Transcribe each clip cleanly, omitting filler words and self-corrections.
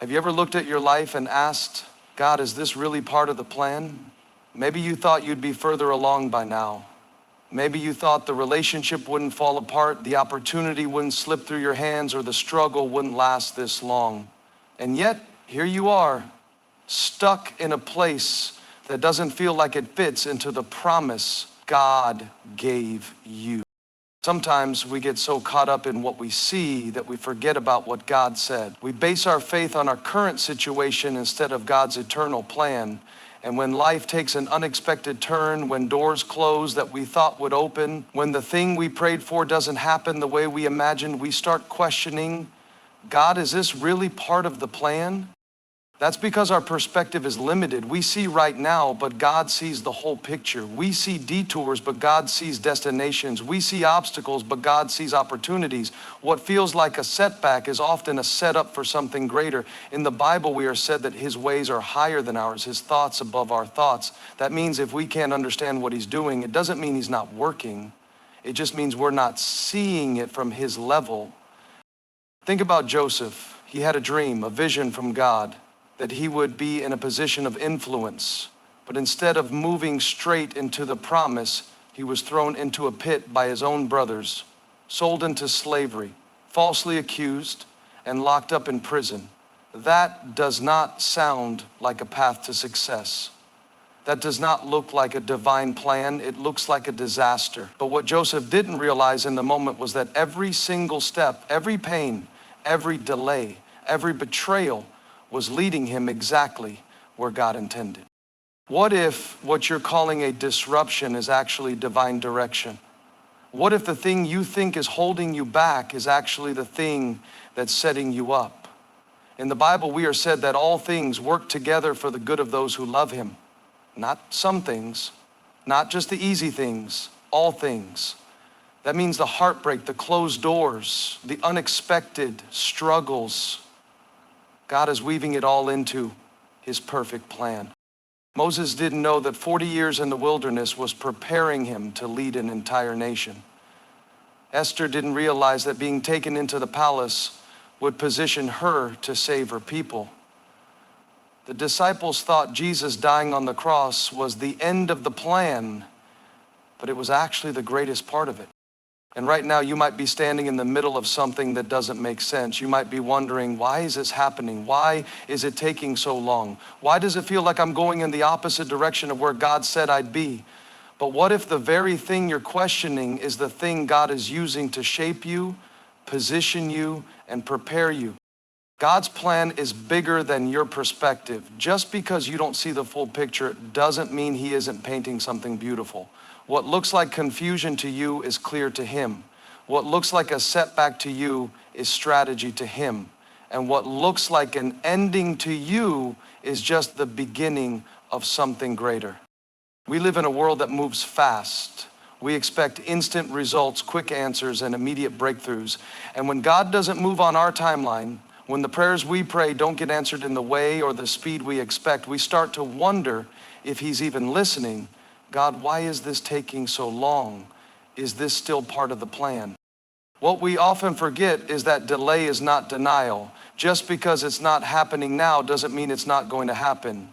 Have you ever looked at your life and asked, God, is this really part of the plan? Maybe you thought you'd be further along by now. Maybe you thought the relationship wouldn't fall apart, the opportunity wouldn't slip through your hands, or the struggle wouldn't last this long. And yet, here you are, stuck in a place that doesn't feel like it fits into the promise God gave you. Sometimes we get so caught up in what we see that we forget about what God said. We base our faith on our current situation instead of God's eternal plan. And when life takes an unexpected turn, when doors close that we thought would open, when the thing we prayed for doesn't happen the way we imagined, we start questioning, God, is this really part of the plan? That's because our perspective is limited. We see right now, but God sees the whole picture. We see detours, but God sees destinations. We see obstacles, but God sees opportunities. What feels like a setback is often a setup for something greater. In the Bible, we are said that His ways are higher than ours, His thoughts above our thoughts. That means if we can't understand what He's doing, it doesn't mean He's not working. It just means we're not seeing it from His level. Think about Joseph. He had a dream, a vision from God, that he would be in a position of influence. But instead of moving straight into the promise, he was thrown into a pit by his own brothers, sold into slavery, falsely accused, and locked up in prison. That does not sound like a path to success. That does not look like a divine plan. It looks like a disaster. But what Joseph didn't realize in the moment was that every single step, every pain, every delay, every betrayal was leading him exactly where God intended. What if what you're calling a disruption is actually divine direction? What if the thing you think is holding you back is actually the thing that's setting you up? In the Bible, we are said that all things work together for the good of those who love Him. Not some things, not just the easy things, all things. That means the heartbreak, the closed doors, the unexpected struggles. God is weaving it all into His perfect plan. Moses didn't know that 40 years in the wilderness was preparing him to lead an entire nation. Esther didn't realize that being taken into the palace would position her to save her people. The disciples thought Jesus dying on the cross was the end of the plan, but it was actually the greatest part of it. And right now you might be standing in the middle of something that doesn't make sense. You might be wondering, why is this happening? Why is it taking so long? Why does it feel like I'm going in the opposite direction of where God said I'd be? But what if the very thing you're questioning is the thing God is using to shape you, position you, and prepare you? God's plan is bigger than your perspective. Just because you don't see the full picture doesn't mean He isn't painting something beautiful. What looks like confusion to you is clear to Him. What looks like a setback to you is strategy to Him. And what looks like an ending to you is just the beginning of something greater. We live in a world that moves fast. We expect instant results, quick answers, and immediate breakthroughs. And when God doesn't move on our timeline, when the prayers we pray don't get answered in the way or the speed we expect, we start to wonder if He's even listening. God, why is this taking so long? Is this still part of the plan? What we often forget is that delay is not denial. Just because it's not happening now doesn't mean it's not going to happen.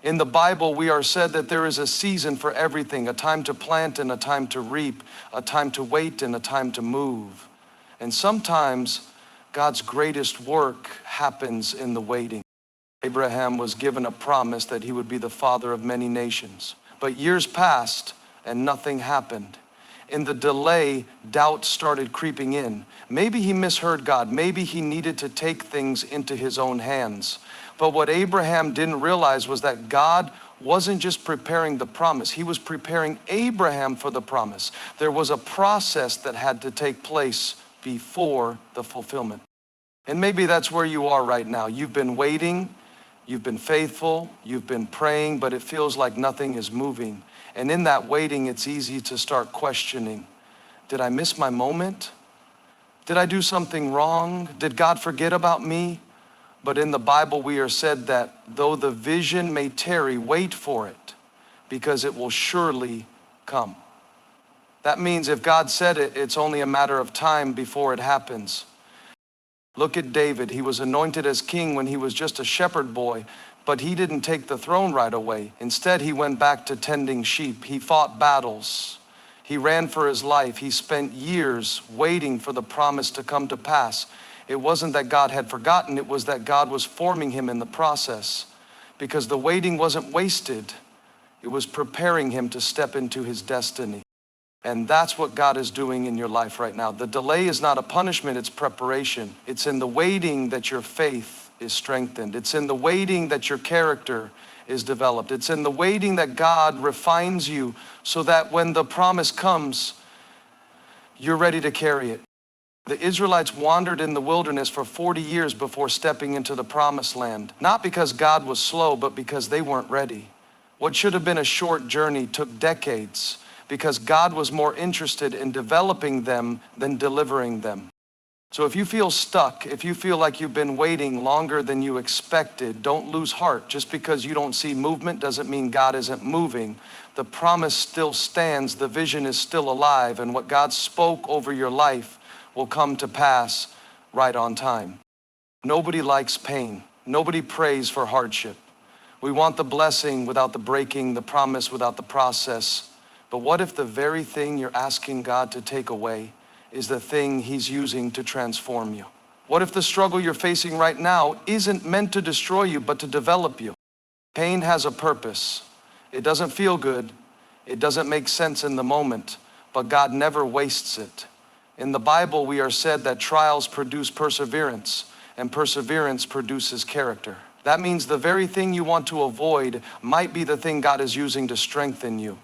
In the Bible, we are said that there is a season for everything, a time to plant and a time to reap, a time to wait and a time to move. And sometimes God's greatest work happens in the waiting. Abraham was given a promise that he would be the father of many nations. But years passed and nothing happened. In the delay, doubt started creeping in. Maybe he misheard God. Maybe he needed to take things into his own hands. But what Abraham didn't realize was that God wasn't just preparing the promise. He was preparing Abraham for the promise. There was a process that had to take place before the fulfillment. And maybe that's where you are right now. You've been waiting. You've been faithful, you've been praying, but it feels like nothing is moving. And in that waiting, it's easy to start questioning. Did I miss my moment? Did I do something wrong? Did God forget about me? But in the Bible, we are said that though the vision may tarry, wait for it, because it will surely come. That means if God said it, it's only a matter of time before it happens. Look at David. He was anointed as king when he was just a shepherd boy, but he didn't take the throne right away. Instead, he went back to tending sheep. He fought battles. He ran for his life. He spent years waiting for the promise to come to pass. It wasn't that God had forgotten, it was that God was forming him in the process. Because the waiting wasn't wasted, it was preparing him to step into his destiny. And that's what God is doing in your life right now. The delay is not a punishment, it's preparation. It's in the waiting that your faith is strengthened. It's in the waiting that your character is developed. It's in the waiting that God refines you so that when the promise comes, you're ready to carry it. The Israelites wandered in the wilderness for 40 years before stepping into the promised land. Not because God was slow, but because they weren't ready. What should have been a short journey took decades, because God was more interested in developing them than delivering them. So if you feel stuck, if you feel like you've been waiting longer than you expected, don't lose heart. Just because you don't see movement doesn't mean God isn't moving. The promise still stands, the vision is still alive, and what God spoke over your life will come to pass right on time. Nobody likes pain. Nobody prays for hardship. We want the blessing without the breaking, the promise without the process. But what if the very thing you're asking God to take away is the thing He's using to transform you? What if the struggle you're facing right now isn't meant to destroy you, but to develop you? Pain has a purpose. It doesn't feel good. It doesn't make sense in the moment, but God never wastes it. In the Bible, we are said that trials produce perseverance, and perseverance produces character. That means the very thing you want to avoid might be the thing God is using to strengthen you.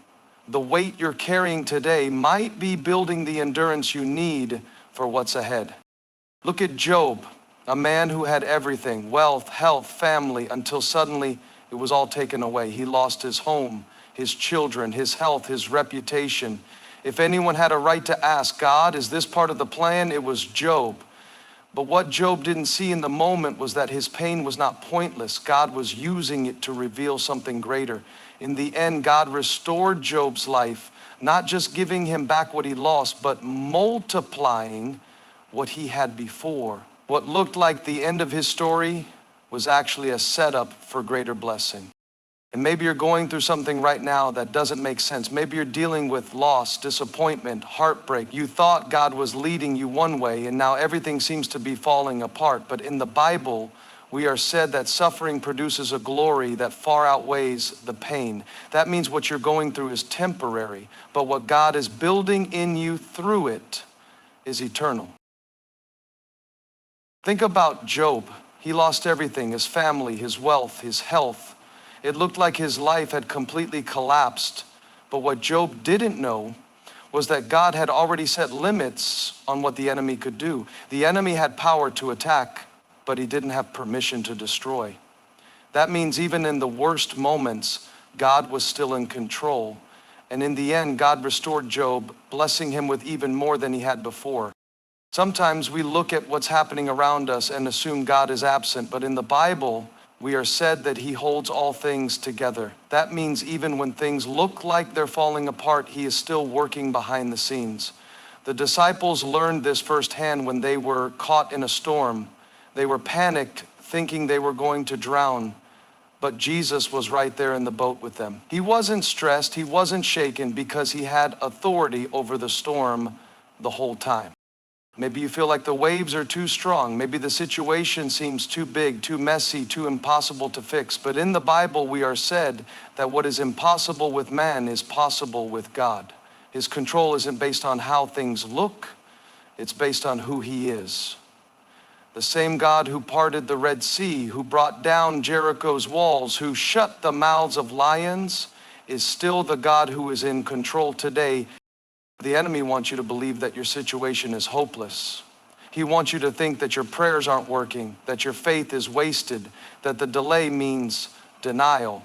The weight you're carrying today might be building the endurance you need for what's ahead. Look at Job, a man who had everything, wealth, health, family, until suddenly it was all taken away. He lost his home, his children, his health, his reputation. If anyone had a right to ask, God, is this part of the plan? It was Job. But what Job didn't see in the moment was that his pain was not pointless. God was using it to reveal something greater. In the end, God restored Job's life, not just giving him back what he lost, but multiplying what he had before. What looked like the end of his story was actually a setup for greater blessing. And maybe you're going through something right now that doesn't make sense. Maybe you're dealing with loss, disappointment, heartbreak. You thought God was leading you one way, and now everything seems to be falling apart. But in the Bible, we are said that suffering produces a glory that far outweighs the pain. That means what you're going through is temporary, but what God is building in you through it is eternal. Think about Job. He lost everything, his family, his wealth, his health. It looked like his life had completely collapsed. But what Job didn't know was that God had already set limits on what the enemy could do. The enemy had power to attack, but he didn't have permission to destroy. That means even in the worst moments, God was still in control. And in the end, God restored Job, blessing him with even more than he had before. Sometimes we look at what's happening around us and assume God is absent, but in the Bible, we are said that He holds all things together. That means even when things look like they're falling apart, He is still working behind the scenes. The disciples learned this firsthand when they were caught in a storm. They were panicked, thinking they were going to drown, but Jesus was right there in the boat with them. He wasn't stressed, He wasn't shaken, because He had authority over the storm the whole time. Maybe you feel like the waves are too strong. Maybe the situation seems too big, too messy, too impossible to fix. But in the Bible, we are said that what is impossible with man is possible with God. His control isn't based on how things look, it's based on who He is. The same God who parted the Red Sea, who brought down Jericho's walls, who shut the mouths of lions, is still the God who is in control today. The enemy wants you to believe that your situation is hopeless. He wants you to think that your prayers aren't working, that your faith is wasted, that the delay means denial.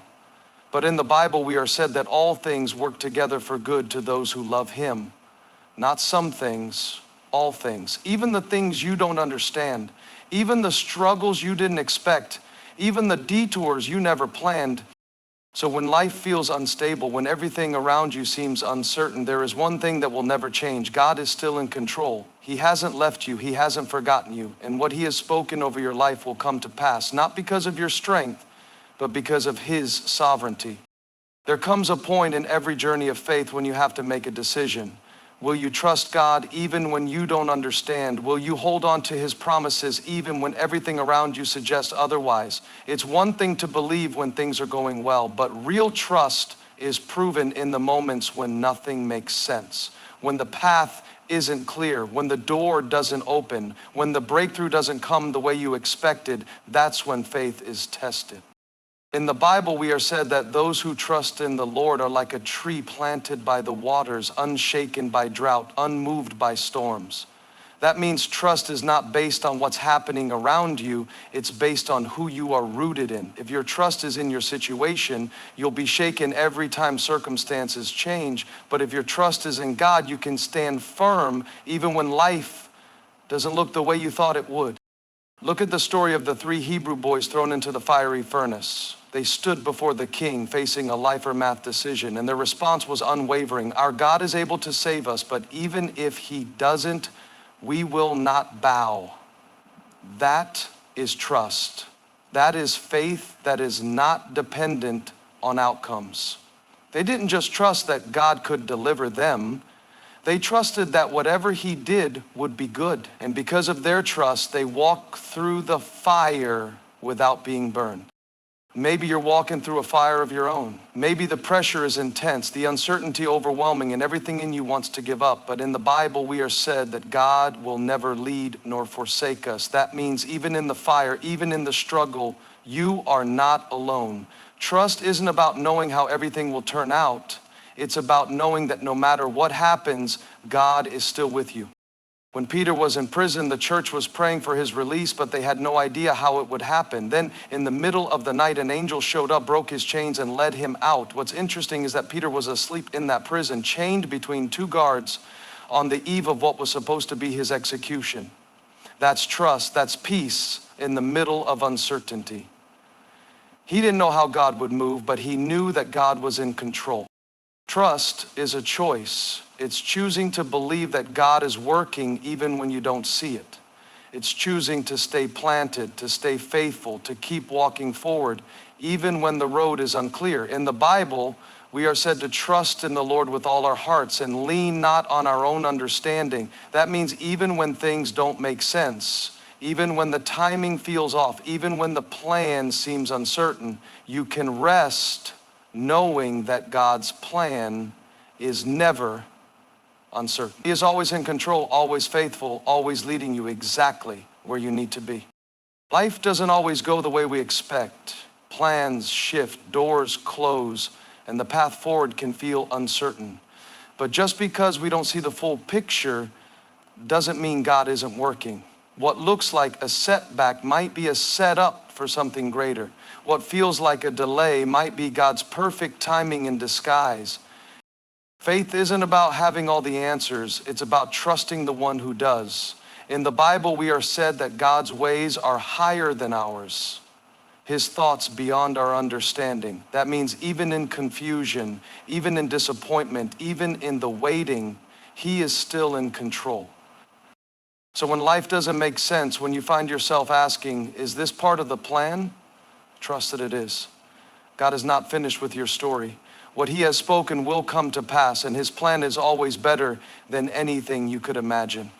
But in the Bible, we are said that all things work together for good to those who love Him. Not some things, all things. Even the things you don't understand, even the struggles you didn't expect, even the detours you never planned. So when life feels unstable, when everything around you seems uncertain, there is one thing that will never change. God is still in control. He hasn't left you. He hasn't forgotten you. And what he has spoken over your life will come to pass, not because of your strength, but because of his sovereignty. There comes a point in every journey of faith when you have to make a decision. Will you trust God even when you don't understand? Will you hold on to his promises even when everything around you suggests otherwise? It's one thing to believe when things are going well, but real trust is proven in the moments when nothing makes sense, when the path isn't clear, when the door doesn't open, when the breakthrough doesn't come the way you expected. That's when faith is tested. In the Bible, we are said that those who trust in the Lord are like a tree planted by the waters, unshaken by drought, unmoved by storms. That means trust is not based on what's happening around you, it's based on who you are rooted in. If your trust is in your situation, you'll be shaken every time circumstances change. But if your trust is in God, you can stand firm even when life doesn't look the way you thought it would. Look at the story of the 3 Hebrew boys thrown into the fiery furnace. They stood before the king facing a life or math decision, and their response was unwavering. Our God is able to save us, but even if he doesn't, we will not bow. That is trust. That is faith that is not dependent on outcomes. They didn't just trust that God could deliver them. They trusted that whatever he did would be good. And because of their trust, they walked through the fire without being burned. Maybe you're walking through a fire of your own. Maybe the pressure is intense, the uncertainty overwhelming, and everything in you wants to give up. But in the Bible, we are said that God will never lead nor forsake us. That means even in the fire, even in the struggle, you are not alone. Trust isn't about knowing how everything will turn out. It's about knowing that no matter what happens, God is still with you. When Peter was in prison, the church was praying for his release, but they had no idea how it would happen. Then in the middle of the night, an angel showed up, broke his chains, and led him out. What's interesting is that Peter was asleep in that prison, chained between 2 guards on the eve of what was supposed to be his execution. That's trust, that's peace in the middle of uncertainty. He didn't know how God would move, but he knew that God was in control. Trust is a choice. It's choosing to believe that God is working even when you don't see it. It's choosing to stay planted, to stay faithful, to keep walking forward, even when the road is unclear. In the Bible, we are said to trust in the Lord with all our hearts and lean not on our own understanding. That means even when things don't make sense, even when the timing feels off, even when the plan seems uncertain, you can rest knowing that God's plan is never uncertain. He is always in control, always faithful, always leading you exactly where you need to be. Life doesn't always go the way we expect. Plans shift, doors close, and the path forward can feel uncertain. But just because we don't see the full picture doesn't mean God isn't working. What looks like a setback might be a setup for something greater. What feels like a delay might be God's perfect timing in disguise. Faith isn't about having all the answers. It's about trusting the one who does. In the Bible, we are said that God's ways are higher than ours, his thoughts beyond our understanding. That means even in confusion, even in disappointment, even in the waiting, he is still in control. So when life doesn't make sense, when you find yourself asking, is this part of the plan? Trust that it is. God is not finished with your story. What he has spoken will come to pass, and his plan is always better than anything you could imagine.